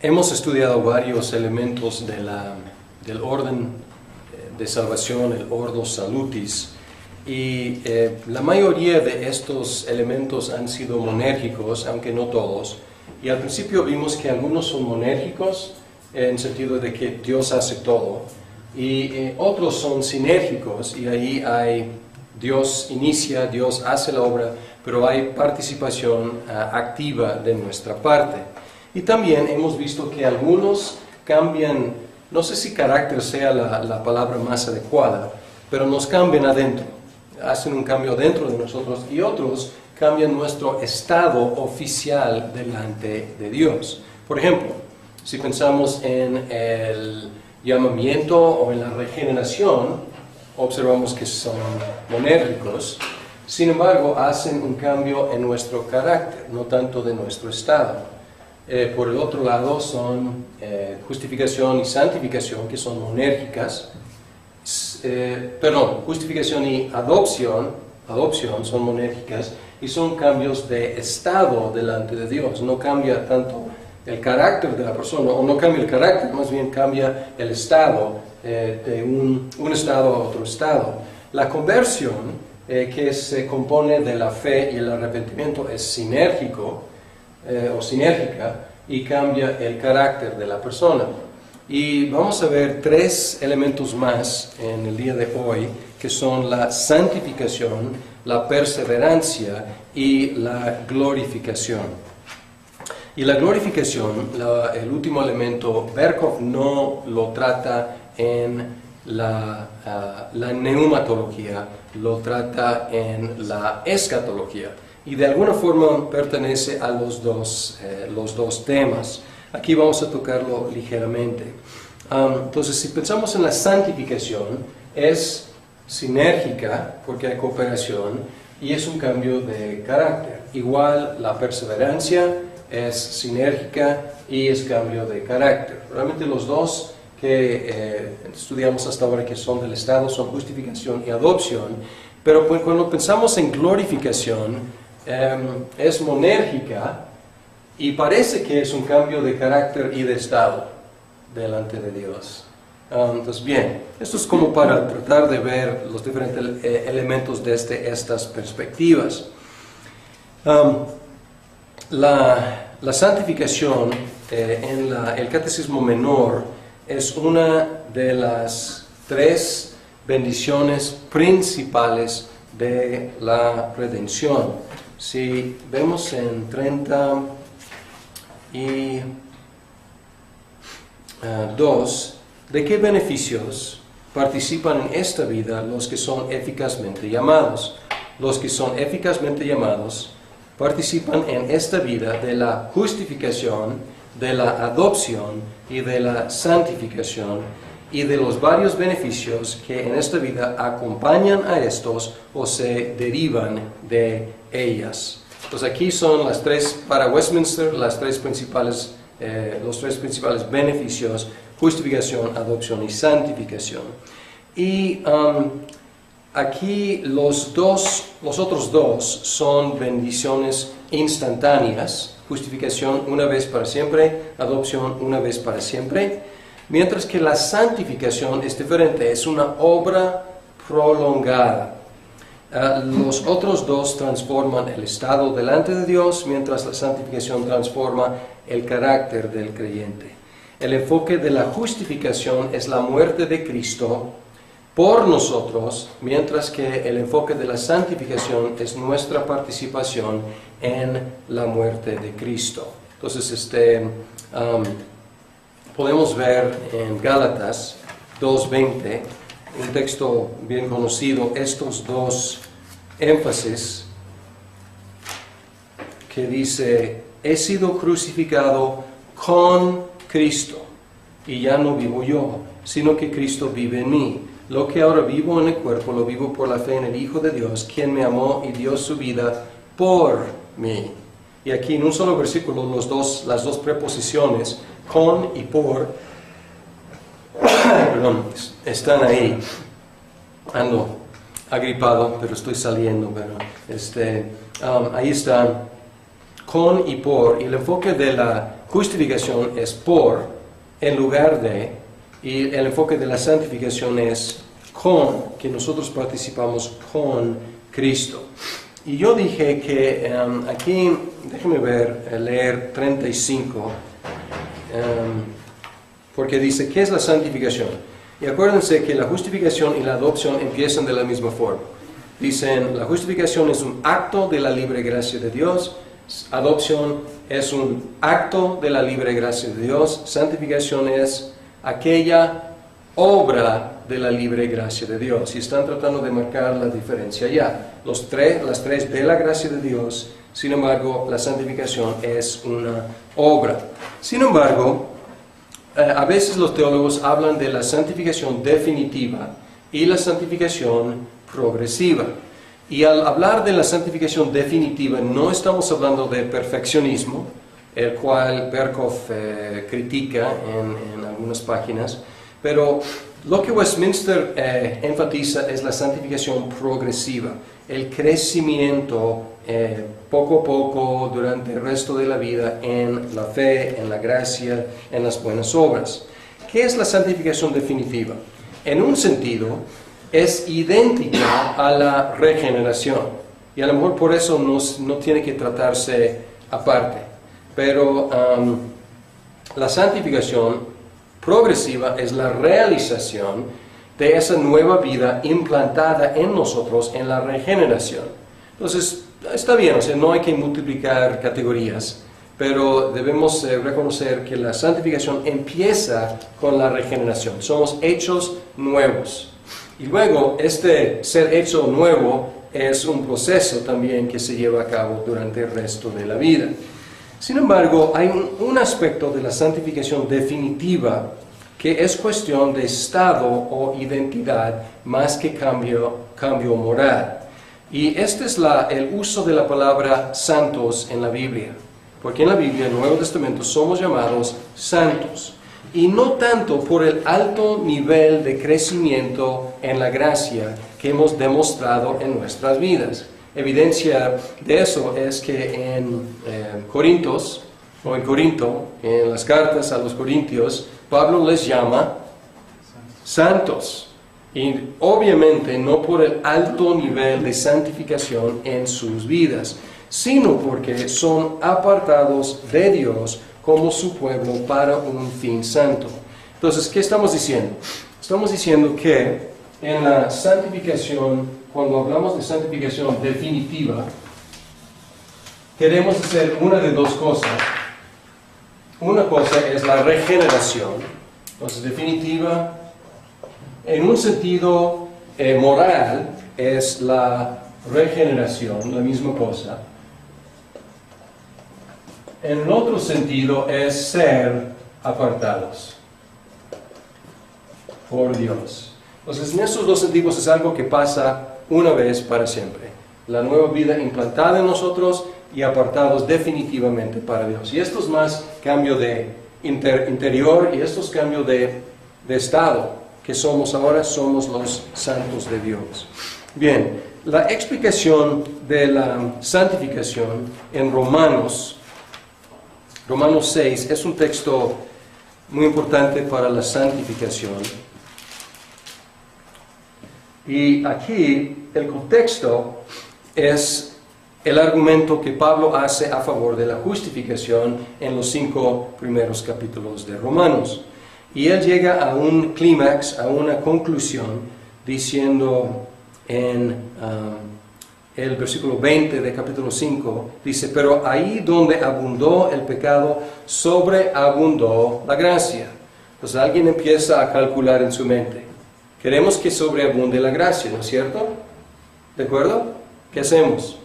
Hemos estudiado varios elementos del orden de salvación, el ordo salutis, y la mayoría de estos elementos han sido monérgicos, aunque no todos. Y al principio vimos que algunos son monérgicos, en el sentido de que Dios hace todo, y otros son sinérgicos, y ahí hay Dios inicia, Dios hace la obra, pero hay participación activa de nuestra parte. Y también hemos visto que algunos cambian, no sé si carácter sea la palabra más adecuada, pero nos cambian adentro, hacen un cambio dentro de nosotros, y otros cambian nuestro estado oficial delante de Dios. Por ejemplo, si pensamos en el llamamiento o en la regeneración, observamos que son monérgicos, sin embargo hacen un cambio en nuestro carácter, no tanto de nuestro estado. Por el otro lado son justificación y santificación, que son monérgicas. Justificación y adopción son monérgicas y son cambios de estado delante de Dios. No cambia tanto el carácter de la persona, o no cambia el carácter, más bien cambia el estado, de un estado a otro estado. La conversión, que se compone de la fe y el arrepentimiento, es sinérgico o sinérgica, y cambia el carácter de la persona. Y vamos a ver tres elementos más en el día de hoy, que son la santificación, la perseverancia y la glorificación. Y la glorificación, el último elemento, Berkov no lo trata en la neumatología, lo trata en la escatología. Y de alguna forma pertenece a los dos temas. Aquí vamos a tocarlo ligeramente. Entonces, si pensamos en la santificación, es sinérgica porque hay cooperación y es un cambio de carácter. Igual la perseverancia es sinérgica y es cambio de carácter. Realmente los dos que estudiamos hasta ahora, que son del estado, son justificación y adopción. Pero cuando pensamos en glorificación, es monérgica y parece que es un cambio de carácter y de estado delante de Dios. Entonces, bien, esto es como para tratar de ver los diferentes elementos desde estas perspectivas. La santificación en el Catecismo Menor es una de las tres bendiciones principales de la redención. Si vemos en 32, ¿de qué beneficios participan en esta vida los que son eficazmente llamados? Los que son eficazmente llamados participan en esta vida de la justificación, de la adopción y de la santificación, y de los varios beneficios que en esta vida acompañan a estos o se derivan de ellas. Pues aquí son las tres, para Westminster, los tres principales beneficios: justificación, adopción y santificación. Y aquí los otros dos son bendiciones instantáneas: justificación una vez para siempre, adopción una vez para siempre. Mientras que la santificación es diferente, es una obra prolongada. Los otros dos transforman el estado delante de Dios, mientras la santificación transforma el carácter del creyente. El enfoque de la justificación es la muerte de Cristo por nosotros, mientras que el enfoque de la santificación es nuestra participación en la muerte de Cristo. Entonces, podemos ver en Gálatas 2:20, un texto bien conocido, estos dos énfasis que dice: he sido crucificado con Cristo, y ya no vivo yo, sino que Cristo vive en mí. Lo que ahora vivo en el cuerpo, lo vivo por la fe en el Hijo de Dios, quien me amó y dio su vida por mí. Y aquí en un solo versículo las dos preposiciones, con y por, están ahí. Ando agripado, pero estoy saliendo. Pero ahí están, con y por. Y el enfoque de la justificación es por, en lugar de, y el enfoque de la santificación es con, que nosotros participamos con Cristo. Y yo dije que aquí, déjenme leer 35, porque dice, ¿qué es la santificación? Y acuérdense que la justificación y la adopción empiezan de la misma forma. Dicen, la justificación es un acto de la libre gracia de Dios, adopción es un acto de la libre gracia de Dios, santificación es aquella obra de la libre gracia de Dios. Y están tratando de marcar la diferencia ya. Las tres de la gracia de Dios, sin embargo, la santificación es una obra. Sin embargo, a veces los teólogos hablan de la santificación definitiva y la santificación progresiva. Y al hablar de la santificación definitiva, no estamos hablando de perfeccionismo, el cual Berkhoff critica en algunas páginas, pero lo que Westminster enfatiza es la santificación progresiva, el crecimiento poco a poco durante el resto de la vida en la fe, en la gracia, en las buenas obras. ¿Qué es la santificación definitiva? En un sentido, es idéntica a la regeneración, y a lo mejor por eso no tiene que tratarse aparte, pero la santificación progresiva es la realización de esa nueva vida implantada en nosotros en la regeneración. Entonces, está bien, o sea, no hay que multiplicar categorías, pero debemos reconocer que la santificación empieza con la regeneración. Somos hechos nuevos. Y luego, este ser hecho nuevo es un proceso también que se lleva a cabo durante el resto de la vida. Sin embargo, hay un aspecto de la santificación definitiva que es cuestión de estado o identidad más que cambio moral. Y este es el uso de la palabra santos en la Biblia. Porque en la Biblia, en el Nuevo Testamento, somos llamados santos. Y no tanto por el alto nivel de crecimiento en la gracia que hemos demostrado en nuestras vidas. Evidencia de eso es que en Corinto, en las cartas a los Corintios, Pablo les llama santos. Y obviamente no por el alto nivel de santificación en sus vidas, sino porque son apartados de Dios como su pueblo para un fin santo. Entonces, ¿qué estamos diciendo? Estamos diciendo que en la santificación, cuando hablamos de santificación definitiva, queremos hacer una de dos cosas. Una cosa es la regeneración, entonces definitiva, en un sentido moral, es la regeneración, la misma cosa. En el otro sentido es ser apartados por Dios. Entonces, en esos dos sentidos es algo que pasa una vez para siempre. La nueva vida implantada en nosotros y apartados definitivamente para Dios. Y esto es más cambio de interior y esto es cambio de estado, que somos ahora, somos los santos de Dios. Bien, la explicación de la santificación en Romanos 6 es un texto muy importante para la santificación. Y aquí el contexto es el argumento que Pablo hace a favor de la justificación en los 5 primeros capítulos de Romanos. Y él llega a un clímax, a una conclusión, diciendo en el versículo 20 de capítulo 5, dice, pero ahí donde abundó el pecado, sobreabundó la gracia. Pues alguien empieza a calcular en su mente. Queremos que sobreabunde la gracia, ¿no es cierto? ¿De acuerdo? ¿Qué hacemos?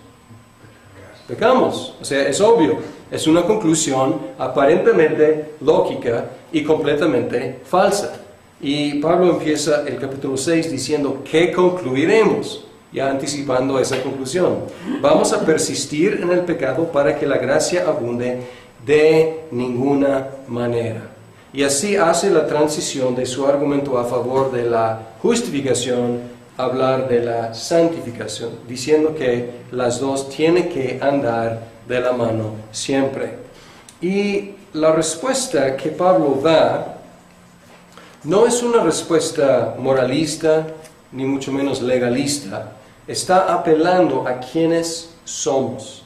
Pecamos. O sea, es obvio. Es una conclusión aparentemente lógica y completamente falsa. Y Pablo empieza el capítulo 6 diciendo, ¿qué concluiremos? Ya anticipando esa conclusión. Vamos a persistir en el pecado para que la gracia abunde de ninguna manera. Y así hace la transición de su argumento a favor de la justificación a hablar de la santificación, diciendo que las dos tienen que andar de la mano siempre. Y la respuesta que Pablo da no es una respuesta moralista, ni mucho menos legalista. Está apelando a quienes somos.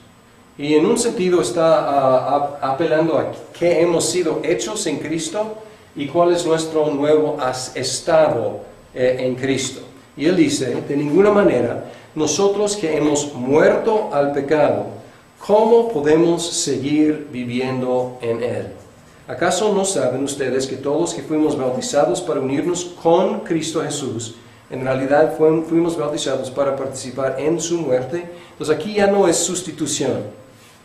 Y en un sentido está apelando a qué hemos sido hechos en Cristo y cuál es nuestro nuevo estado en Cristo. Y él dice, de ninguna manera, nosotros que hemos muerto al pecado, ¿cómo podemos seguir viviendo en él? ¿Acaso no saben ustedes que todos que fuimos bautizados para unirnos con Cristo Jesús, en realidad fuimos bautizados para participar en su muerte? Entonces aquí ya no es sustitución.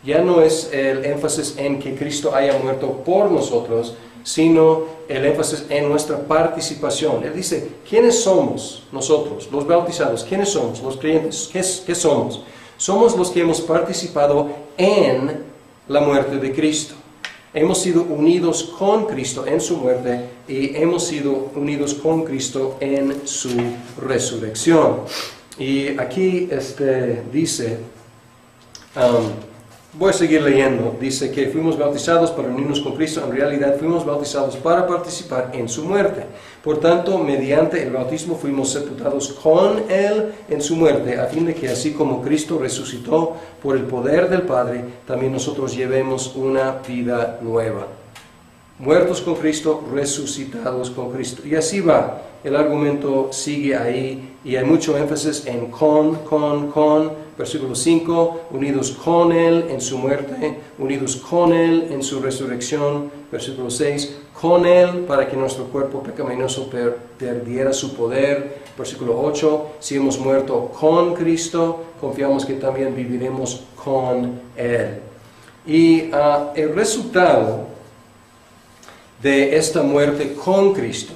Ya no es el énfasis en que Cristo haya muerto por nosotros, sino el énfasis en nuestra participación. Él dice, ¿quiénes somos nosotros, los bautizados? ¿Quiénes somos, los creyentes? ¿Qué somos? Somos los que hemos participado en la muerte de Cristo. Hemos sido unidos con Cristo en su muerte y hemos sido unidos con Cristo en su resurrección. Y aquí dice... voy a seguir leyendo. Dice que fuimos bautizados para unirnos con Cristo. En realidad fuimos bautizados para participar en su muerte. Por tanto, mediante el bautismo fuimos sepultados con Él en su muerte, a fin de que así como Cristo resucitó por el poder del Padre, también nosotros llevemos una vida nueva. Muertos con Cristo, resucitados con Cristo. Y así va. El argumento sigue ahí y hay mucho énfasis en con. Versículo 5, unidos con Él en su muerte, unidos con Él en su resurrección. Versículo 6, con Él para que nuestro cuerpo pecaminoso perdiera su poder. Versículo 8, si hemos muerto con Cristo, confiamos que también viviremos con Él. Y el resultado de esta muerte con Cristo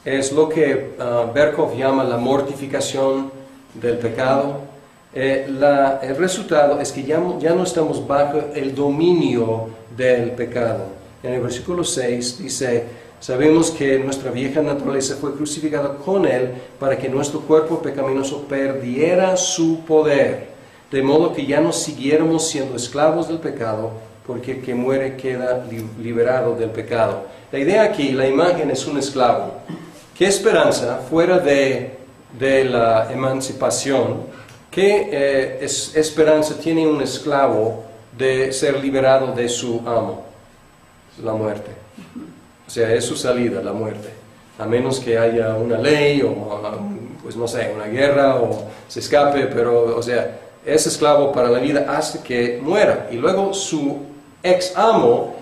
es lo que Berkhof llama la mortificación del pecado. El resultado es que ya no estamos bajo el dominio del pecado. En el versículo 6 dice, sabemos que nuestra vieja naturaleza fue crucificada con Él para que nuestro cuerpo pecaminoso perdiera su poder, de modo que ya no siguiéramos siendo esclavos del pecado, porque el que muere queda liberado del pecado. La idea aquí, la imagen es un esclavo. ¿Qué esperanza fuera de la emancipación? ¿Qué esperanza tiene un esclavo de ser liberado de su amo? La muerte. O sea, es su salida, la muerte. A menos que haya una ley o, pues no sé, una guerra o se escape, pero, o sea, es esclavo para la vida hasta que muera. Y luego su ex amo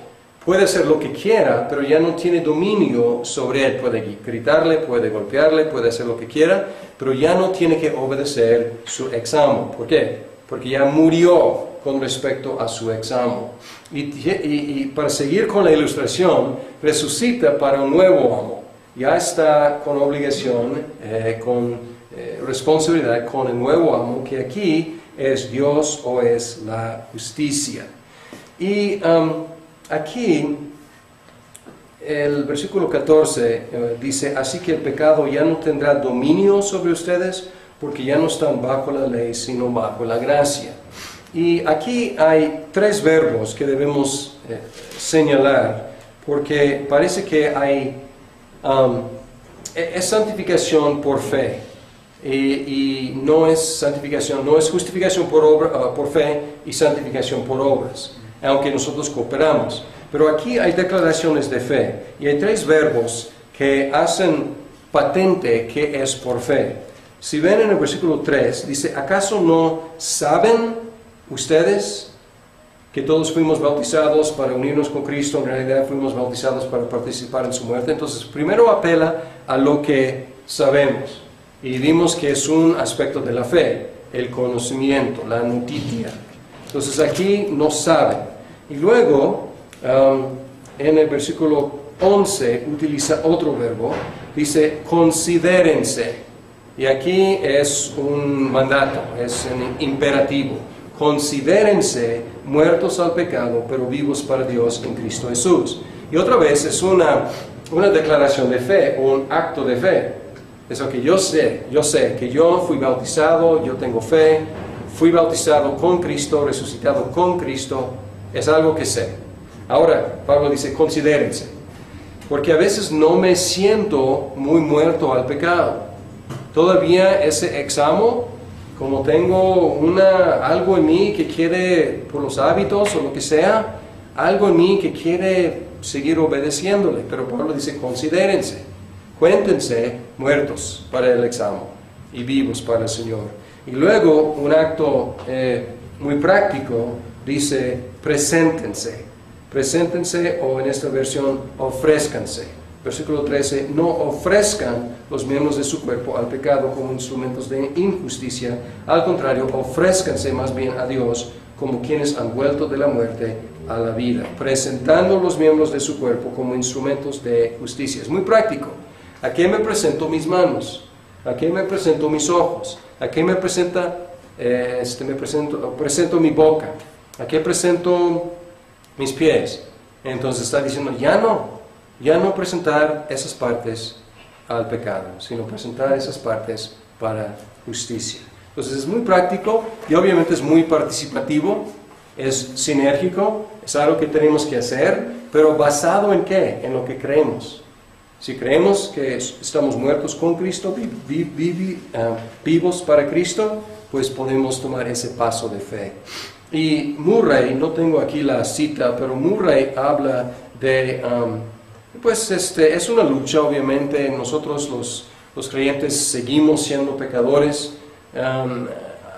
puede hacer lo que quiera, pero ya no tiene dominio sobre él. Puede gritarle, puede golpearle, puede hacer lo que quiera, pero ya no tiene que obedecer su ex amo. ¿Por qué? Porque ya murió con respecto a su ex amo. Y para seguir con la ilustración, resucita para un nuevo amo. Ya está con obligación, con responsabilidad con el nuevo amo, que aquí es Dios o es la justicia. Y aquí el versículo 14 dice, así que el pecado ya no tendrá dominio sobre ustedes, porque ya no están bajo la ley, sino bajo la gracia. Y aquí hay tres verbos que debemos señalar, porque parece que hay es santificación por fe, y no es santificación, no es justificación por fe y santificación por obras, aunque nosotros cooperamos. Pero aquí hay declaraciones de fe, y hay tres verbos que hacen patente que es por fe. Si ven en el versículo 3, dice, ¿acaso no saben ustedes que todos fuimos bautizados para unirnos con Cristo? En realidad fuimos bautizados para participar en su muerte. Entonces, primero apela a lo que sabemos, y vimos que es un aspecto de la fe, el conocimiento, la notitia. Entonces aquí no saben. Y luego, en el versículo 11, utiliza otro verbo, dice, considérense. Y aquí es un mandato, es un imperativo. Considérense muertos al pecado, pero vivos para Dios en Cristo Jesús. Y otra vez es una declaración de fe, o un acto de fe. Es lo que yo sé que yo fui bautizado, yo tengo fe, fui bautizado con Cristo, resucitado con Cristo, es algo que sé. Ahora, Pablo dice, considérense, porque a veces no me siento muy muerto al pecado. Todavía ese examo, como tengo algo en mí que quiere, por los hábitos o lo que sea, algo en mí que quiere seguir obedeciéndole. Pero Pablo dice, considérense, cuéntense muertos para el examen y vivos para el Señor. Y luego un acto muy práctico dice, preséntense o en esta versión, ofrézcanse. Versículo 13, no ofrezcan los miembros de su cuerpo al pecado como instrumentos de injusticia, al contrario, ofrézcanse más bien a Dios como quienes han vuelto de la muerte a la vida, presentando los miembros de su cuerpo como instrumentos de justicia. Es muy práctico. ¿A qué me presento mis manos? ¿A qué me presento mis ojos? ¿A qué me presento mi boca? ¿A qué presento mis pies? Entonces está diciendo, ya no presentar esas partes al pecado, sino presentar esas partes para justicia. Entonces es muy práctico y obviamente es muy participativo, es sinérgico, es algo que tenemos que hacer, pero ¿basado en qué? En lo que creemos. Si creemos que estamos muertos con Cristo, vivos para Cristo, pues podemos tomar ese paso de fe. Y Murray, no tengo aquí la cita, pero Murray habla de, es una lucha, obviamente. Nosotros los creyentes seguimos siendo pecadores,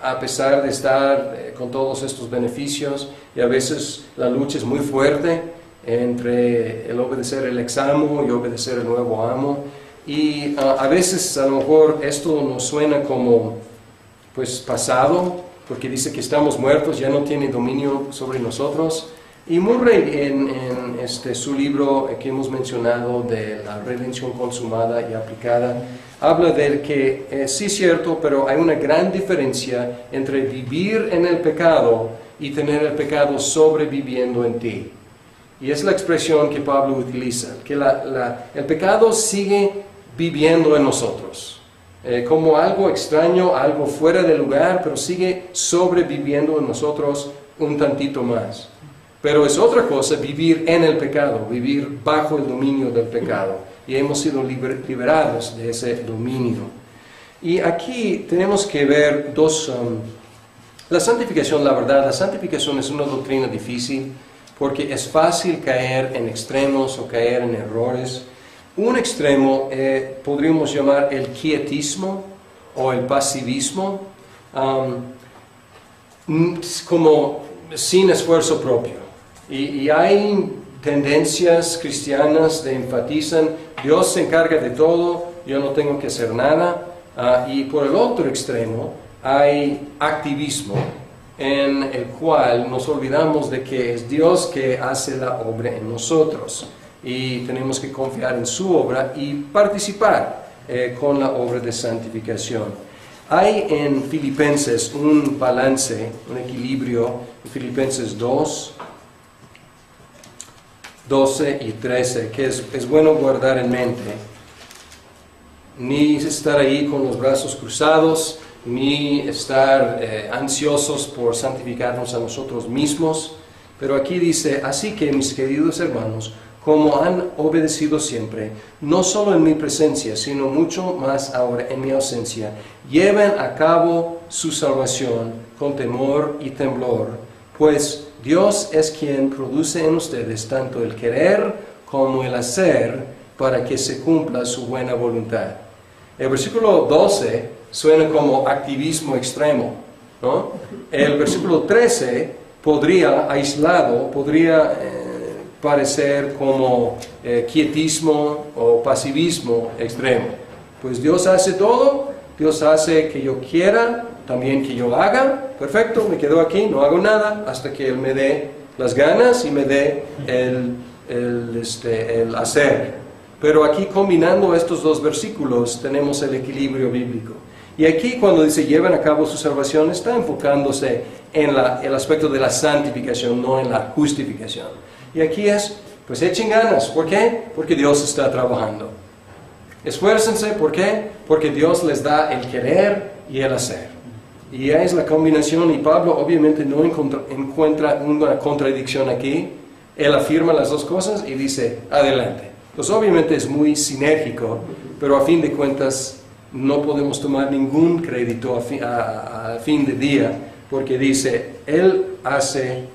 a pesar de estar con todos estos beneficios, y a veces la lucha es muy fuerte entre el obedecer el examo y obedecer el nuevo amo. Y a veces a lo mejor esto nos suena como pues pasado, porque dice que estamos muertos, ya no tiene dominio sobre nosotros. Y Murray en su libro que hemos mencionado de la redención consumada y aplicada, habla de que sí es cierto, pero hay una gran diferencia entre vivir en el pecado y tener el pecado sobreviviendo en ti. Y es la expresión que Pablo utiliza, que el pecado sigue viviendo en nosotros. Como algo extraño, algo fuera de lugar, pero sigue sobreviviendo en nosotros un tantito más. Pero es otra cosa vivir en el pecado, vivir bajo el dominio del pecado. Y hemos sido liberados de ese dominio. Y aquí tenemos que ver la santificación, la verdad, la santificación es una doctrina difícil porque es fácil caer en extremos o caer en errores. Un extremo podríamos llamar el quietismo o el pasivismo, como sin esfuerzo propio. Y hay tendencias cristianas que enfatizan, Dios se encarga de todo, yo no tengo que hacer nada. Y por el otro extremo hay activismo, en el cual nos olvidamos de que es Dios que hace la obra en nosotros. Y tenemos que confiar en su obra y participar con la obra de santificación. Hay en Filipenses un balance, un equilibrio, en Filipenses 2, 12 y 13, que es bueno guardar en mente. Ni estar ahí con los brazos cruzados, ni estar ansiosos por santificarnos a nosotros mismos. Pero aquí dice, así que mis queridos hermanos, como han obedecido siempre, no solo en mi presencia, sino mucho más ahora en mi ausencia, lleven a cabo su salvación con temor y temblor, pues Dios es quien produce en ustedes tanto el querer como el hacer para que se cumpla su buena voluntad. El versículo 12 suena como activismo extremo, ¿no? El versículo 13 podría, aislado, parecer como quietismo o pasivismo extremo. Pues Dios hace todo, Dios hace que yo quiera, también que yo haga, perfecto, me quedo aquí, no hago nada, hasta que Él me dé las ganas y me dé el hacer. Pero aquí combinando estos dos versículos tenemos el equilibrio bíblico. Y aquí cuando dice lleven a cabo su salvación, está enfocándose en el aspecto de la santificación, no en la justificación. Y aquí pues echen ganas. ¿Por qué? Porque Dios está trabajando. Esfuércense, ¿por qué? Porque Dios les da el querer y el hacer. Y es la combinación, y Pablo obviamente no encuentra una contradicción aquí, Él afirma las dos cosas y dice, adelante. Pues obviamente es muy sinérgico, pero a fin de cuentas no podemos tomar ningún crédito a fin de día, porque dice, Él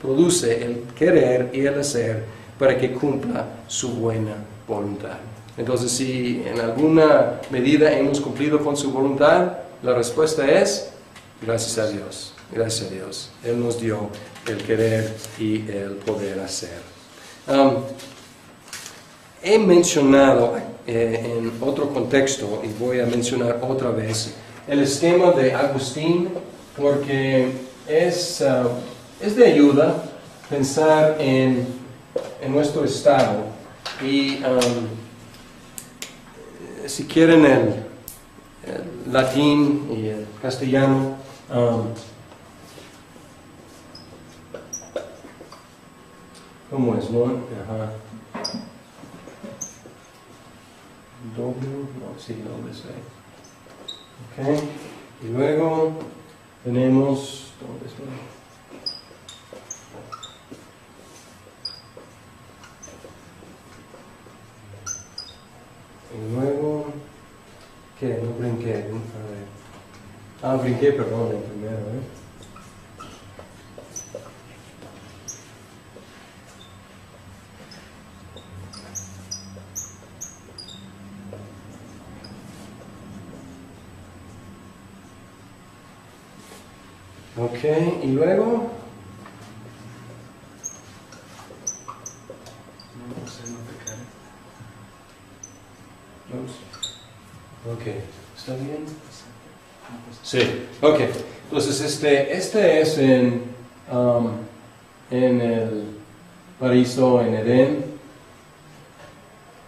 produce el querer y el hacer para que cumpla su buena voluntad. Entonces, si en alguna medida hemos cumplido con su voluntad, la respuesta es, gracias a Dios, gracias a Dios. Él nos dio el querer y el poder hacer. He mencionado en otro contexto, y voy a mencionar otra vez, el esquema de Agustín, porque es de ayuda pensar en nuestro estado. Y si quieren el latín y el castellano, ¿cómo es, no? Ajá. Doble, no, sí, doble C. Ok, y luego tenemos, ¿dónde está? Y luego, ¿qué? No brinqué, a ver. Brinqué, perdón, el primero, Ok, y luego. Ok, ¿está bien? Sí, ok. Entonces este es en el paraíso en Edén,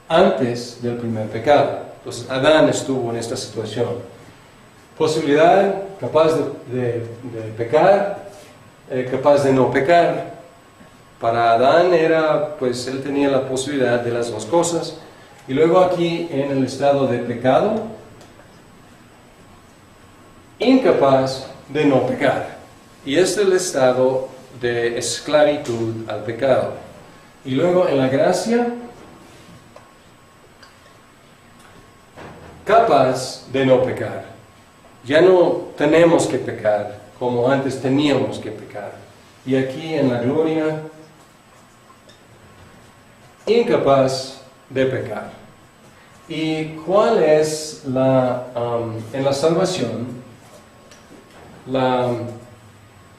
antes del primer pecado. Entonces Adán estuvo en esta situación. Posibilidad, capaz de pecar, capaz de no pecar. Para Adán pues él tenía la posibilidad de las dos cosas. Y luego aquí en el estado de pecado, incapaz de no pecar. Y este es el estado de esclavitud al pecado. Y luego en la gracia, capaz de no pecar. Ya no tenemos que pecar como antes teníamos que pecar. Y aquí en la gloria, incapaz de pecar. ¿Y cuál es en la salvación, la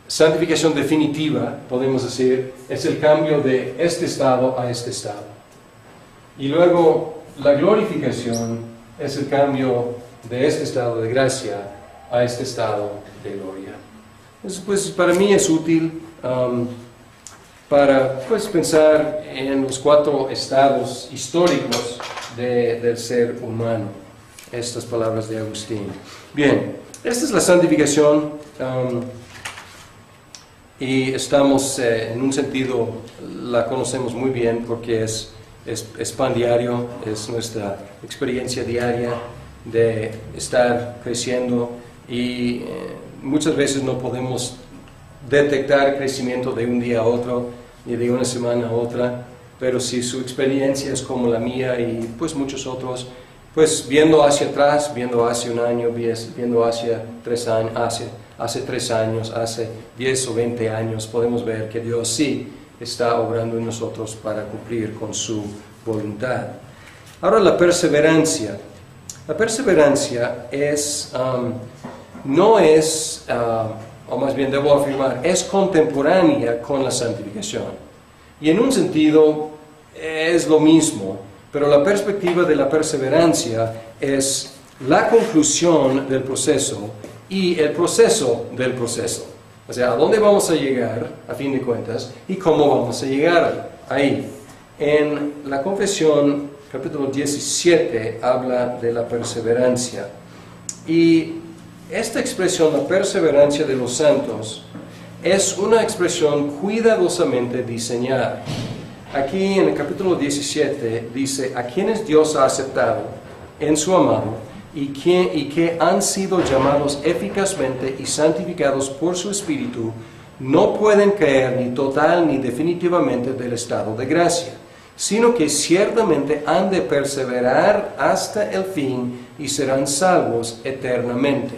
santificación definitiva, podemos decir, es el cambio de este estado a este estado? Y luego la glorificación es el cambio de este estado de gracia a este estado de gloria. Entonces, pues para mí es útil para pensar en los 4 estados históricos del ser humano. Estas palabras de Agustín. Bien, esta es la santificación y estamos en un sentido, la conocemos muy bien porque es pan diario, es nuestra experiencia diaria de estar creciendo y muchas veces no podemos detectar crecimiento de un día a otro ni de una semana a otra, pero si su experiencia es como la mía y pues muchos otros, pues viendo hacia atrás, viendo hace un año, viendo hacia 3 años, hace 3 años, hace 10 o 20 años, podemos ver que Dios sí está obrando en nosotros para cumplir con su voluntad. Ahora la perseverancia. La perseverancia no es, o más bien debo afirmar, es contemporánea con la santificación. Y en un sentido es lo mismo, pero la perspectiva de la perseverancia es la conclusión del proceso y el proceso del proceso. O sea, a dónde vamos a llegar, a fin de cuentas, y cómo vamos a llegar ahí. En la Confesión, capítulo 17, habla de la perseverancia. Y esta expresión, la perseverancia de los santos, es una expresión cuidadosamente diseñada. Aquí en el capítulo 17 dice, a quienes Dios ha aceptado en su amado y que han sido llamados eficazmente y santificados por su Espíritu no pueden caer ni total ni definitivamente del estado de gracia, sino que ciertamente han de perseverar hasta el fin y serán salvos eternamente.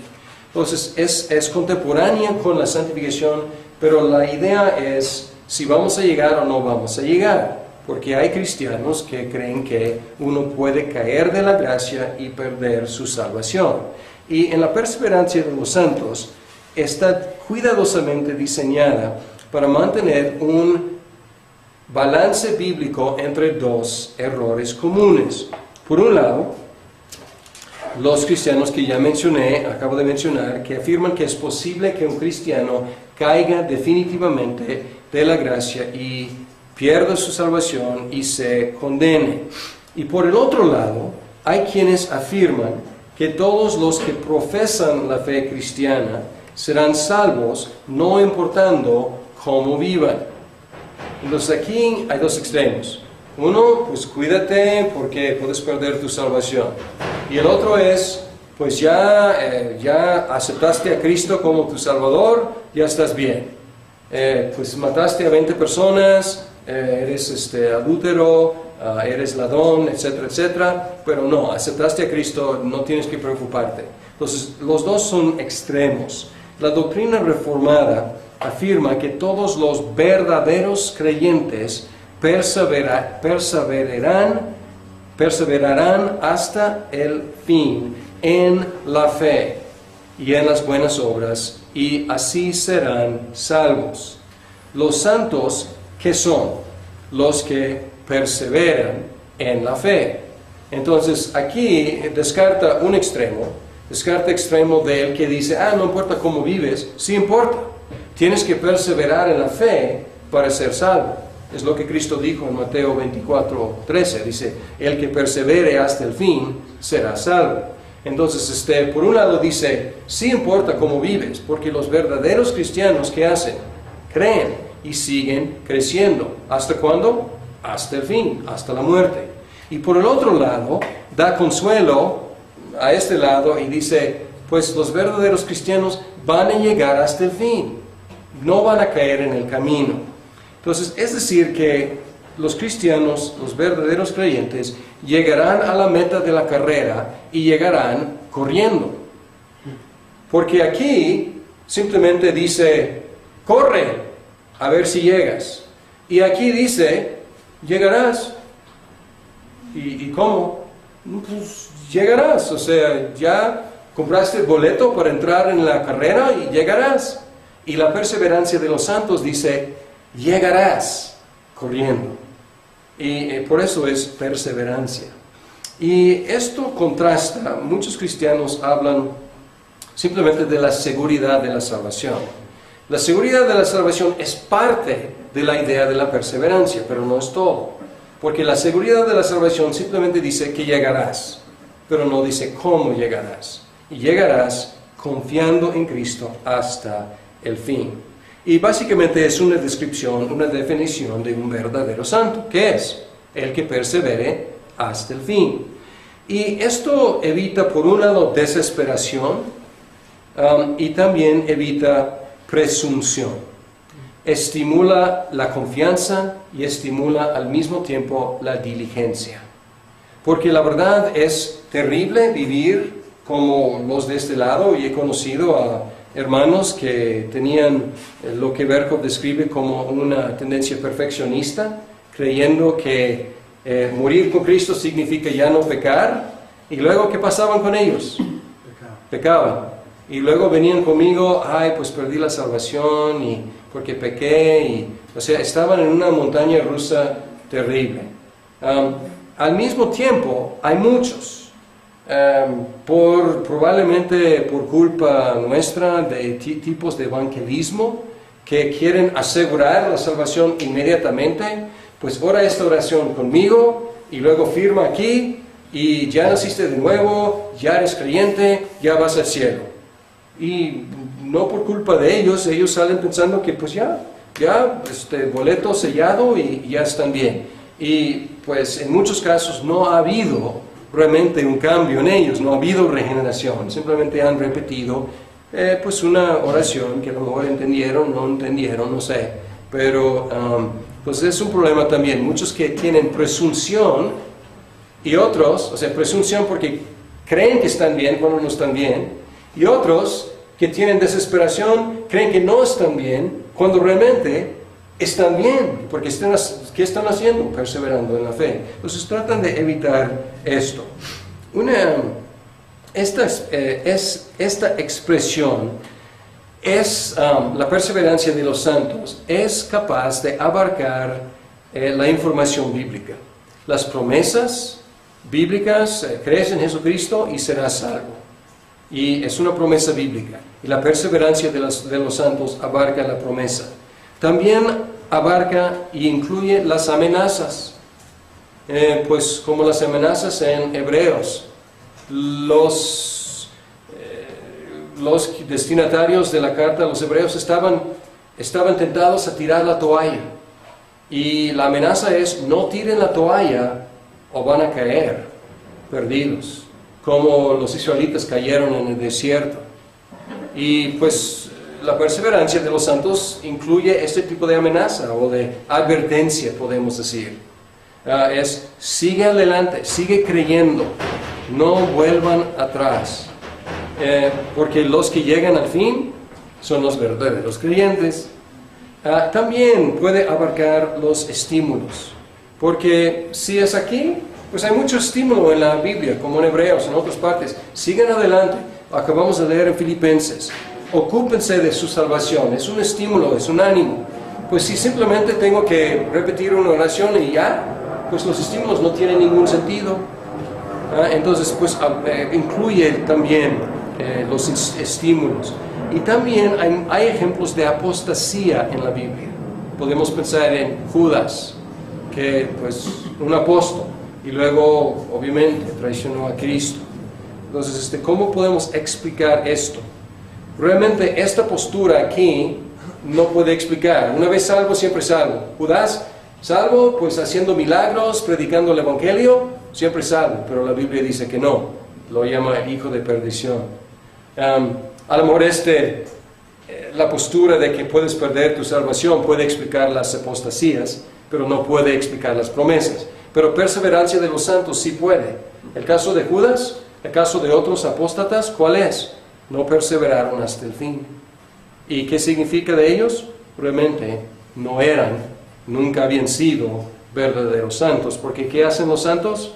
Entonces es contemporánea con la santificación, pero la idea es si vamos a llegar o no vamos a llegar, porque hay cristianos que creen que uno puede caer de la gracia y perder su salvación. Y en la perseverancia de los santos está cuidadosamente diseñada para mantener un balance bíblico entre dos errores comunes. Por un lado, los cristianos que ya mencioné, acabo de mencionar, que afirman que es posible que un cristiano caiga definitivamente de la gracia y pierda su salvación y se condene. Y por el otro lado, hay quienes afirman que todos los que profesan la fe cristiana serán salvos, no importando cómo vivan. Entonces aquí hay dos extremos. Uno, pues cuídate porque puedes perder tu salvación. Y el otro es, pues ya aceptaste a Cristo como tu Salvador, ya estás bien. Pues mataste a 20 personas, eres adúltero, eres ladrón, etcétera, etcétera, pero no, aceptaste a Cristo, no tienes que preocuparte. Entonces, los dos son extremos. La doctrina reformada afirma que todos los verdaderos creyentes perseverarán hasta el fin en la fe y en las buenas obras, y así serán salvos. Los santos, ¿qué son? Los que perseveran en la fe. Entonces, aquí descarta un extremo, descarta extremo del que dice, no importa cómo vives, sí importa. Tienes que perseverar en la fe para ser salvo. Es lo que Cristo dijo en Mateo 24:13. Dice, el que persevere hasta el fin será salvo. Entonces, por un lado dice, sí importa cómo vives, porque los verdaderos cristianos, ¿qué hacen? Creen y siguen creciendo. ¿Hasta cuándo? Hasta el fin, hasta la muerte. Y por el otro lado, da consuelo a este lado y dice, pues los verdaderos cristianos van a llegar hasta el fin, no van a caer en el camino. Entonces, es decir que los cristianos, los verdaderos creyentes, llegarán a la meta de la carrera y llegarán corriendo. Porque aquí simplemente dice, corre a ver si llegas. Y aquí dice, llegarás. ¿Y cómo? Pues llegarás. O sea, ya compraste el boleto para entrar en la carrera y llegarás. Y la perseverancia de los santos dice, llegarás corriendo. Y por eso es perseverancia. Y esto contrasta, muchos cristianos hablan simplemente de la seguridad de la salvación. La seguridad de la salvación es parte de la idea de la perseverancia, pero no es todo. Porque la seguridad de la salvación simplemente dice que llegarás, pero no dice cómo llegarás. Y llegarás confiando en Cristo hasta el fin. Y básicamente es una descripción, una definición de un verdadero santo, que es el que persevere hasta el fin. Y esto evita, por un lado, desesperación y también evita presunción. Estimula la confianza y estimula al mismo tiempo la diligencia. Porque la verdad es terrible vivir como los de este lado, y he conocido a hermanos que tenían lo que Berkov describe como una tendencia perfeccionista, creyendo que morir con Cristo significa ya no pecar, y luego ¿qué pasaban con ellos? Pecaban. Y luego venían conmigo, pues perdí la salvación y porque pequé, o sea, estaban en una montaña rusa terrible. Al mismo tiempo, hay muchos, probablemente por culpa nuestra, de tipos de evangelismo, que quieren asegurar la salvación inmediatamente. Pues ora esta oración conmigo, y luego firma aquí, y ya naciste de nuevo, ya eres creyente, ya vas al cielo. Y no por culpa de ellos, ellos salen pensando que pues ya boleto sellado y ya están bien. Y pues en muchos casos no ha habido realmente un cambio en ellos, no ha habido regeneración, simplemente han repetido pues una oración que a lo mejor entendieron, no entendieron, no sé. Pero pues es un problema también. Muchos que tienen presunción y otros, o sea, presunción porque creen que están bien cuando no están bien, y otros que tienen desesperación, creen que no están bien cuando realmente están bien, porque ¿qué están haciendo? Perseverando en la fe. Entonces tratan de evitar esto. Esta expresión es la perseverancia de los santos, es capaz de abarcar la información bíblica, las promesas bíblicas, crees en Jesucristo y serás salvo. Y es una promesa bíblica. Y la perseverancia de los santos abarca la promesa. También abarca y incluye las amenazas. Pues como las amenazas en Hebreos. Los destinatarios de la carta a los Hebreos estaban tentados a tirar la toalla. Y la amenaza es: no tiren la toalla o van a caer perdidos, como los israelitas cayeron en el desierto. Y pues la perseverancia de los santos incluye este tipo de amenaza o de advertencia, podemos decir. Sigue adelante, sigue creyendo, no vuelvan atrás. Porque los que llegan al fin son los verdaderos creyentes. También puede abarcar los estímulos. Porque si es aquí, pues hay mucho estímulo en la Biblia, como en Hebreos, en otras partes. Sigan adelante. Acabamos de leer en Filipenses. Ocúpense de su salvación. Es un estímulo, es un ánimo. Pues si simplemente tengo que repetir una oración y ya, pues los estímulos no tienen ningún sentido. Entonces, pues incluye también los estímulos. Y también hay ejemplos de apostasía en la Biblia. Podemos pensar en Judas, que pues un apóstol, y luego obviamente traicionó a Cristo. Entonces, ¿cómo podemos explicar esto? Realmente esta postura aquí no puede explicar. Una vez salvo, siempre salvo. Judas, salvo, pues haciendo milagros, predicando el Evangelio, siempre salvo. Pero la Biblia dice que no. Lo llama el hijo de perdición. A lo mejor la postura de que puedes perder tu salvación puede explicar las apostasías, pero no puede explicar las promesas. Pero perseverancia de los santos sí puede. El caso de Judas, el caso de otros apóstatas, ¿cuál es? No perseveraron hasta el fin. ¿Y qué significa de ellos? Realmente no eran, nunca habían sido verdaderos santos. Porque ¿qué hacen los santos?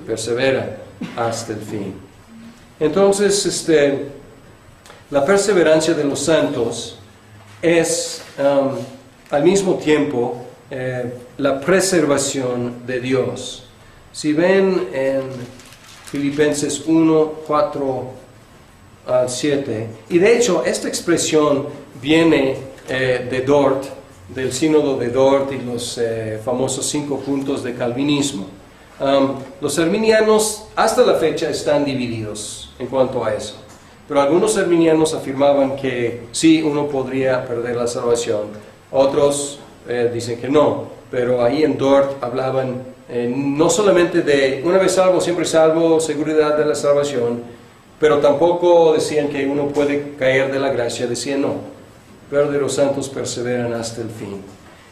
Perseveran hasta el fin. Entonces, la perseverancia de los santos es al mismo tiempo la preservación de Dios. Si ven en Filipenses 1, 4 al 7, y de hecho esta expresión viene de Dort, del sínodo de Dort y los famosos 5 puntos de calvinismo. Los arminianos hasta la fecha están divididos en cuanto a eso. Pero algunos arminianos afirmaban que sí, uno podría perder la salvación. Otros dicen que no. Pero ahí en Dort hablaban no solamente de una vez salvo, siempre salvo, seguridad de la salvación, pero tampoco decían que uno puede caer de la gracia. Decían no, pero de los santos perseveran hasta el fin.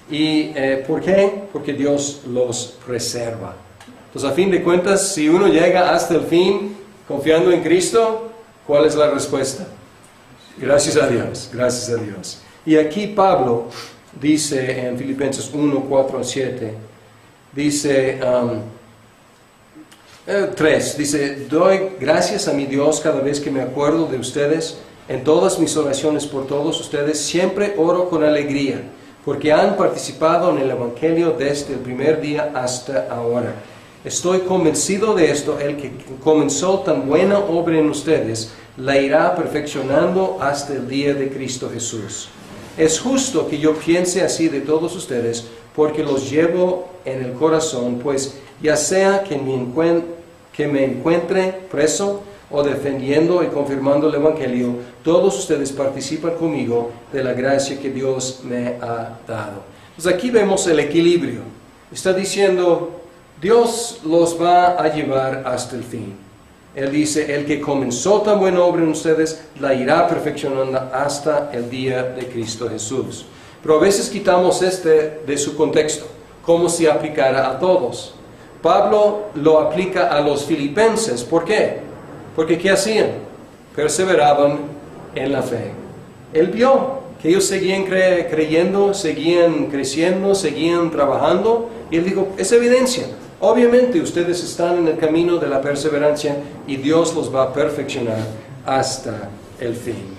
¿Y por qué? Porque Dios los preserva. Entonces, a fin de cuentas, si uno llega hasta el fin confiando en Cristo, ¿cuál es la respuesta? Gracias a Dios, gracias a Dios. Y aquí Pablo dice en Filipenses 1, 4 a 7, dice 3, dice: doy gracias a mi Dios cada vez que me acuerdo de ustedes. En todas mis oraciones por todos ustedes siempre oro con alegría, porque han participado en el Evangelio desde el primer día hasta ahora. Estoy convencido de esto: el que comenzó tan buena obra en ustedes, la irá perfeccionando hasta el día de Cristo Jesús. Es justo que yo piense así de todos ustedes, porque los llevo en el corazón, pues ya sea que me encuentre preso o defendiendo y confirmando el Evangelio, todos ustedes participan conmigo de la gracia que Dios me ha dado. Entonces aquí vemos el equilibrio. Está diciendo: Dios los va a llevar hasta el fin. Él dice, el que comenzó tan buena obra en ustedes, la irá perfeccionando hasta el día de Cristo Jesús. Pero a veces quitamos de su contexto, como si aplicara a todos. Pablo lo aplica a los filipenses. ¿Por qué? Porque ¿qué hacían? Perseveraban en la fe. Él vio que ellos seguían creyendo, seguían creciendo, seguían trabajando, y él dijo, es evidencia. Obviamente ustedes están en el camino de la perseverancia y Dios los va a perfeccionar hasta el fin.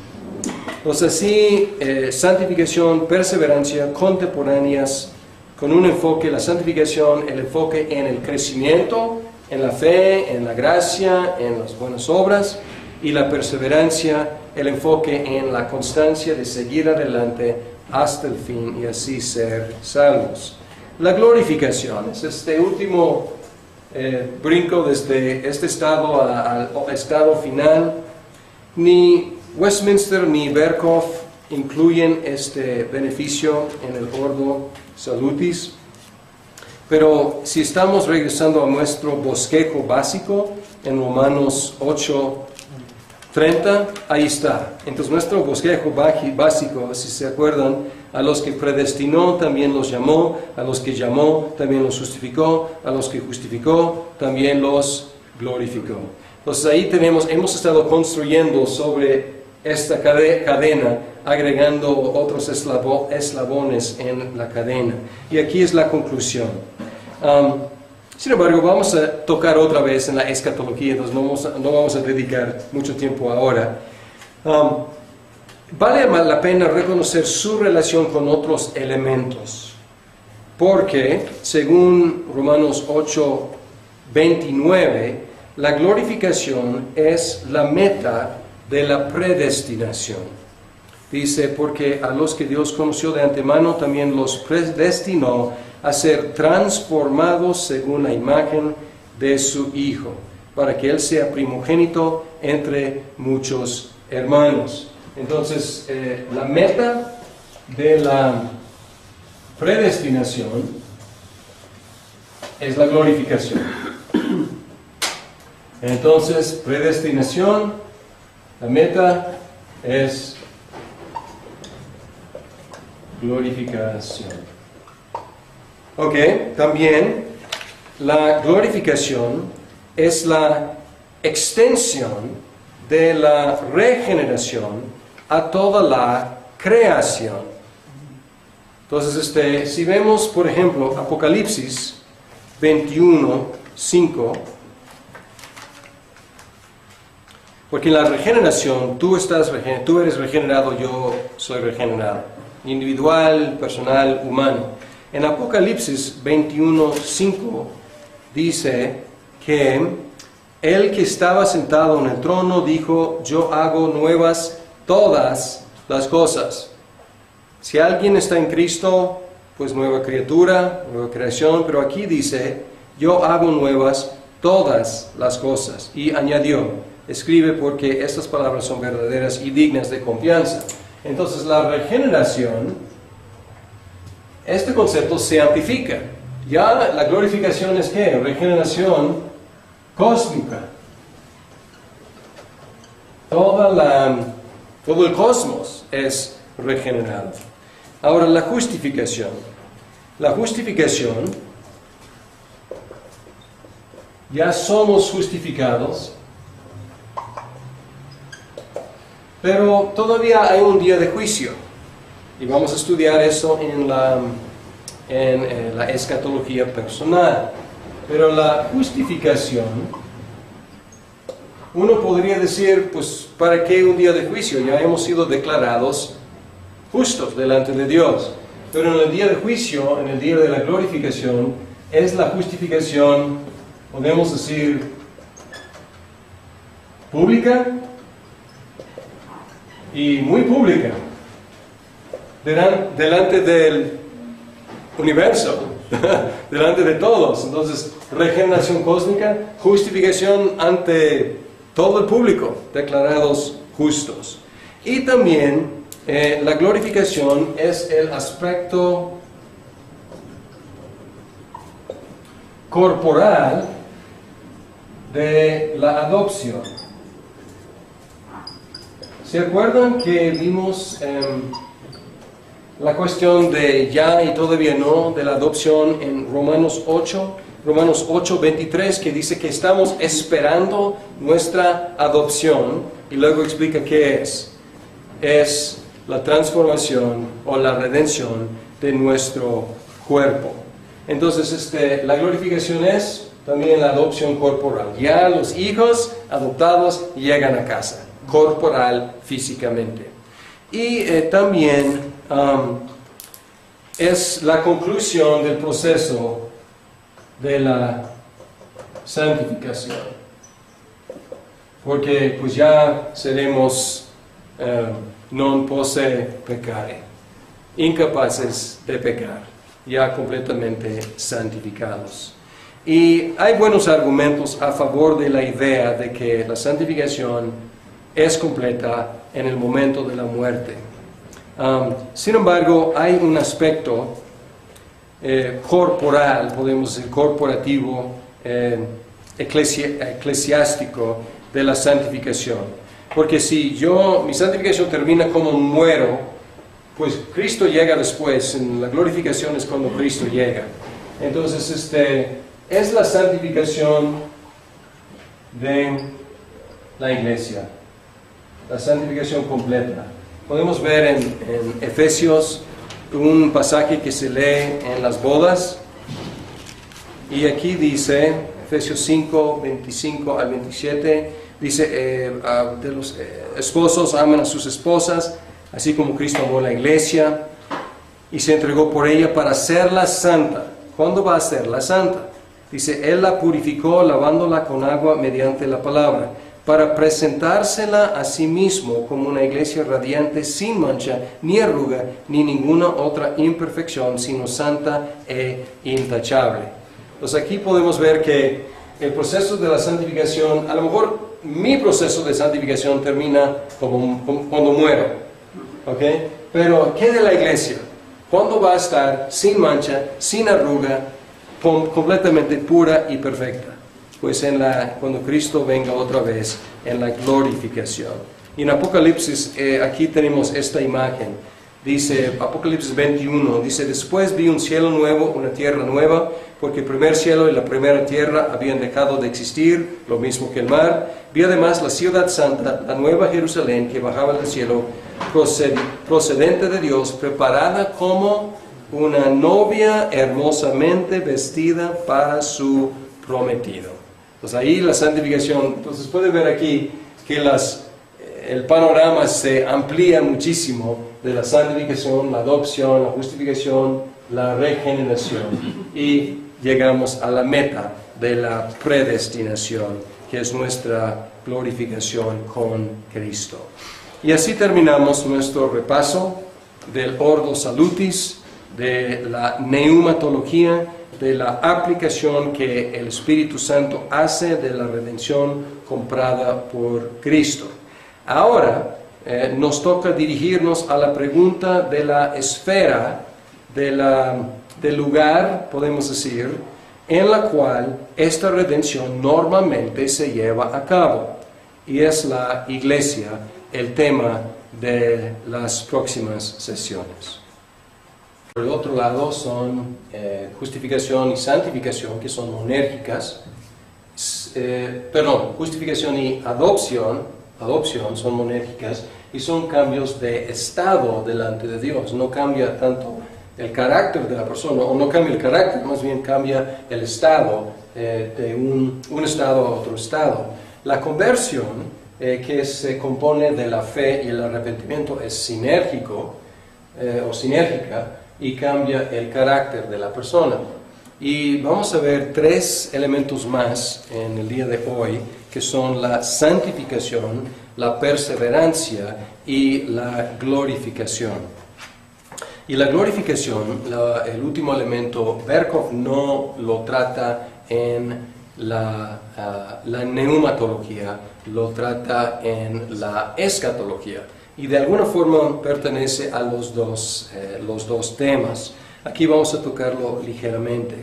Entonces así, santificación, perseverancia, contemporáneas, con un enfoque, la santificación, el enfoque en el crecimiento, en la fe, en la gracia, en las buenas obras, y la perseverancia, el enfoque en la constancia de seguir adelante hasta el fin y así ser salvos. La glorificación es este último brinco desde este estado al estado final. Ni Westminster ni Berkhoff incluyen este beneficio en el Ordo Salutis, pero si estamos regresando a nuestro bosquejo básico en Romanos 8:30, ahí está. Entonces nuestro bosquejo básico, si se acuerdan, a los que predestinó también los llamó, a los que llamó también los justificó, a los que justificó también los glorificó. Entonces ahí hemos estado construyendo sobre esta cadena, agregando otros eslabones en la cadena. Y aquí es la conclusión. Sin embargo, vamos a tocar otra vez en la escatología, entonces no vamos a dedicar mucho tiempo ahora. Vale la pena reconocer su relación con otros elementos, porque según Romanos 8:29, la glorificación es la meta de la predestinación. Dice, porque a los que Dios conoció de antemano también los predestinó a ser transformados según la imagen de su Hijo, para que Él sea primogénito entre muchos hermanos. Entonces, la meta de la predestinación es la glorificación. Entonces, predestinación, la meta es glorificación. Ok, también la glorificación es la extensión de la regeneración a toda la creación. Entonces, si vemos, por ejemplo, Apocalipsis 21:5, porque en la regeneración tú eres regenerado, yo soy regenerado, individual, personal, humano. En Apocalipsis 21:5 dice que el que estaba sentado en el trono dijo, yo hago nuevas todas las cosas. Si alguien está en Cristo, pues nueva criatura, nueva creación, pero aquí dice, yo hago nuevas todas las cosas. Y añadió, escribe porque estas palabras son verdaderas y dignas de confianza. Entonces la regeneración, este concepto se amplifica. Ya la glorificación es ¿qué? Regeneración cósmica. Todo el cosmos es regenerado. Ahora la justificación. La justificación, ya somos justificados, pero todavía hay un día de juicio. Y vamos a estudiar eso en la escatología personal. Pero la justificación, uno podría decir, pues, ¿para qué un día de juicio? Ya hemos sido declarados justos delante de Dios. Pero en el día de juicio, en el día de la glorificación, es la justificación, podemos decir, pública y muy pública, delante del universo, delante de todos. Entonces, regeneración cósmica, justificación ante todo el público, declarados justos. Y también la glorificación es el aspecto corporal de la adopción. ¿Se acuerdan que vimos la cuestión de ya y todavía no de la adopción en Romanos 8? Romanos 8:23, que dice que estamos esperando nuestra adopción, y luego explica qué es. Es la transformación o la redención de nuestro cuerpo. Entonces, la glorificación es también la adopción corporal. Ya los hijos adoptados llegan a casa, corporal, físicamente. Y también es la conclusión del proceso de la santificación, porque pues ya seremos non posse peccare, incapaces de pecar, ya completamente santificados. Y hay buenos argumentos a favor de la idea de que la santificación es completa en el momento de la muerte. Sin embargo, hay un aspecto corporal, podemos decir corporativo, eclesiástico de la santificación. Porque si mi santificación termina como muero, pues Cristo llega después, en la glorificación es cuando Cristo llega. Entonces, es la santificación de la iglesia, la santificación completa. Podemos ver en Efesios un pasaje que se lee en las bodas, y aquí dice, Efesios 5, 25 al 27, dice, de los esposos aman a sus esposas, así como Cristo amó a la iglesia, y se entregó por ella para hacerla santa. ¿Cuándo va a hacerla santa? Dice, Él la purificó lavándola con agua mediante la palabra, para presentársela a sí mismo como una iglesia radiante, sin mancha, ni arruga, ni ninguna otra imperfección, sino santa e intachable. Entonces aquí podemos ver que el proceso de la santificación, a lo mejor mi proceso de santificación termina cuando muero, ¿ok? Pero ¿qué de la iglesia? ¿Cuándo va a estar sin mancha, sin arruga, completamente pura y perfecta? Pues cuando Cristo venga otra vez en la glorificación. Y en Apocalipsis, aquí tenemos esta imagen. Dice, Apocalipsis 21, dice, después vi un cielo nuevo, una tierra nueva, porque el primer cielo y la primera tierra habían dejado de existir, lo mismo que el mar. Vi además la ciudad santa, la nueva Jerusalén, que bajaba del cielo, procedente de Dios, preparada como una novia hermosamente vestida para su prometido. Pues ahí la santificación, entonces puede ver aquí que el panorama se amplía muchísimo de la santificación, la adopción, la justificación, la regeneración, y llegamos a la meta de la predestinación, que es nuestra glorificación con Cristo. Y así terminamos nuestro repaso del Ordo Salutis, de la neumatología, de la aplicación que el Espíritu Santo hace de la redención comprada por Cristo. Ahora nos toca dirigirnos a la pregunta de la esfera, del lugar, podemos decir, en la cual esta redención normalmente se lleva a cabo. Y es la iglesia el tema de las próximas sesiones. Por el otro lado son justificación y santificación, que son monérgicas. Justificación y adopción son monérgicas y son cambios de estado delante de Dios. No cambia tanto el carácter de la persona, o no cambia el carácter, más bien cambia el estado de un estado a otro estado. La conversión, que se compone de la fe y el arrepentimiento, es sinérgico o sinérgica, y cambia el carácter de la persona. Y vamos a ver 3 elementos más en el día de hoy, que son la santificación, la perseverancia y la glorificación. Y la glorificación, el último elemento, Berkhof no lo trata en la neumatología, lo trata en la escatología. Y de alguna forma pertenece a los dos temas. Aquí vamos a tocarlo ligeramente.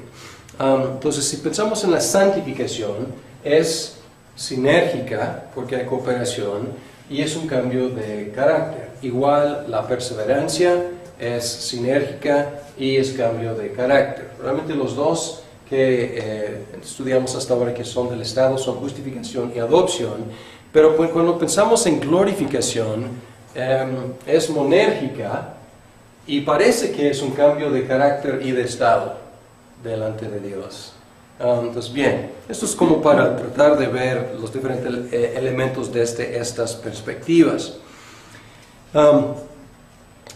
Entonces, si pensamos en la santificación, es sinérgica, porque hay cooperación, y es un cambio de carácter. Igual la perseverancia es sinérgica y es cambio de carácter. Realmente los dos que estudiamos hasta ahora, que son del estado, son justificación y adopción, pero pues, cuando pensamos en glorificación, es monérgica y parece que es un cambio de carácter y de estado delante de Dios. Entonces, bien, esto es como para tratar de ver los diferentes elementos desde estas perspectivas.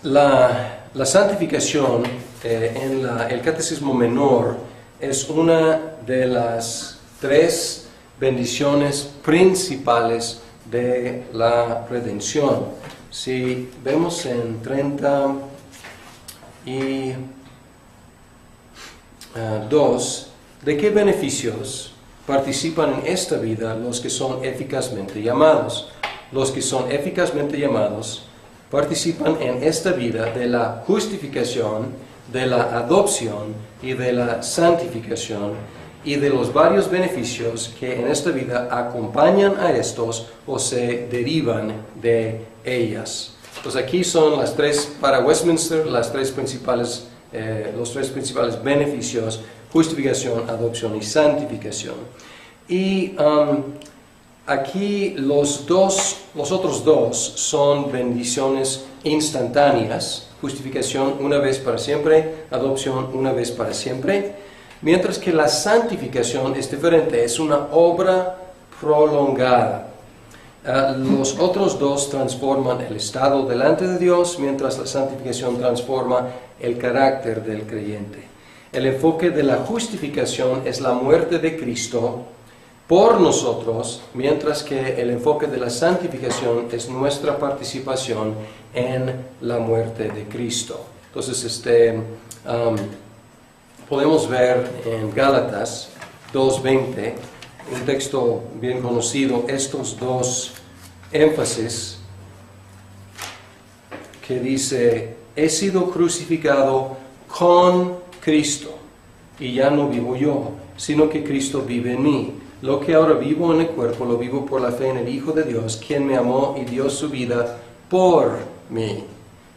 La santificación en el Catecismo Menor es una de las 3 bendiciones principales de la redención. Si vemos en 32, ¿de qué beneficios participan en esta vida los que son eficazmente llamados? Los que son eficazmente llamados participan en esta vida de la justificación, de la adopción y de la santificación, y de los varios beneficios que en esta vida acompañan a estos o se derivan de ellas. Pues aquí son las 3, para Westminster, los 3 principales beneficios: justificación, adopción y santificación. Y aquí los otros dos son bendiciones instantáneas: justificación una vez para siempre, adopción una vez para siempre, mientras que la santificación es diferente, es una obra prolongada. Los otros dos transforman el estado delante de Dios, mientras la santificación transforma el carácter del creyente. El enfoque de la justificación es la muerte de Cristo por nosotros, mientras que el enfoque de la santificación es nuestra participación en la muerte de Cristo. Entonces, podemos ver en Gálatas 2:20, un texto bien conocido, estos dos énfasis que dice: he sido crucificado con Cristo, y ya no vivo yo, sino que Cristo vive en mí. Lo que ahora vivo en el cuerpo, lo vivo por la fe en el Hijo de Dios, quien me amó y dio su vida por mí.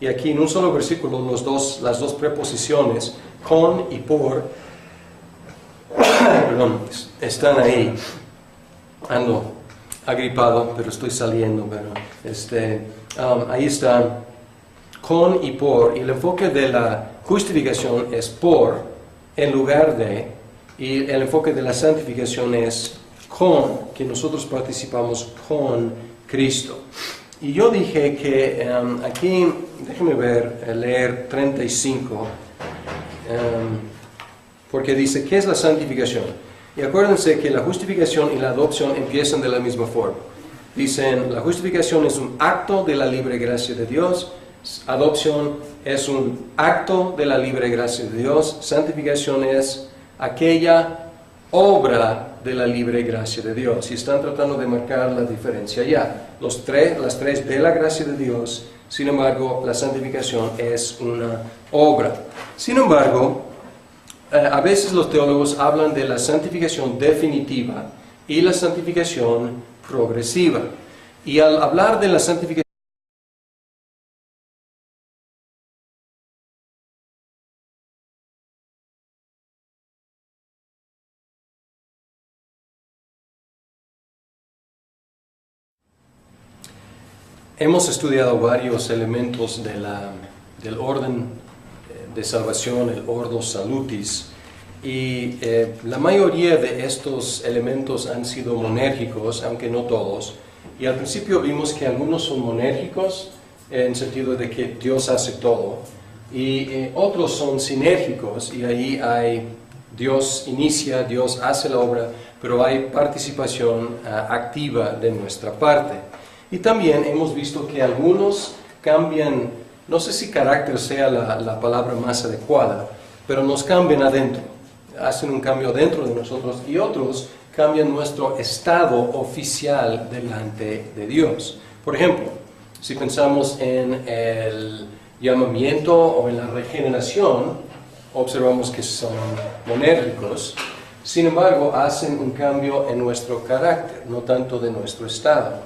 Y aquí en un solo versículo las dos preposiciones, con y por, perdón, están ahí. Ando agripado, pero estoy saliendo. Pero ahí está, con y por. Y el enfoque de la justificación es por, en lugar de, y el enfoque de la santificación es con, que nosotros participamos con Cristo. Y yo dije que aquí, déjenme leer 35, porque dice: ¿qué es la santificación? Y acuérdense que la justificación y la adopción empiezan de la misma forma. Dicen: la justificación es un acto de la libre gracia de Dios, adopción es un acto de la libre gracia de Dios, santificación es aquella obra de la libre gracia de Dios. Y están tratando de marcar la diferencia ya. Las tres de la gracia de Dios, sin embargo, la santificación es una obra. Sin embargo, a veces los teólogos hablan de la santificación definitiva y la santificación progresiva. Y al hablar de la santificación, hemos estudiado varios elementos del orden de salvación, el ordo salutis, y la mayoría de estos elementos han sido monérgicos, aunque no todos. Y al principio vimos que algunos son monérgicos, en el sentido de que Dios hace todo, y otros son sinérgicos, y ahí Dios inicia, Dios hace la obra, pero hay participación activa de nuestra parte. Y también hemos visto que algunos cambian, no sé si carácter sea la palabra más adecuada, pero nos cambian adentro, hacen un cambio dentro de nosotros, y otros cambian nuestro estado oficial delante de Dios. Por ejemplo, si pensamos en el llamamiento o en la regeneración, observamos que son monérgicos, Sin embargo, hacen un cambio en nuestro carácter, no tanto de nuestro estado.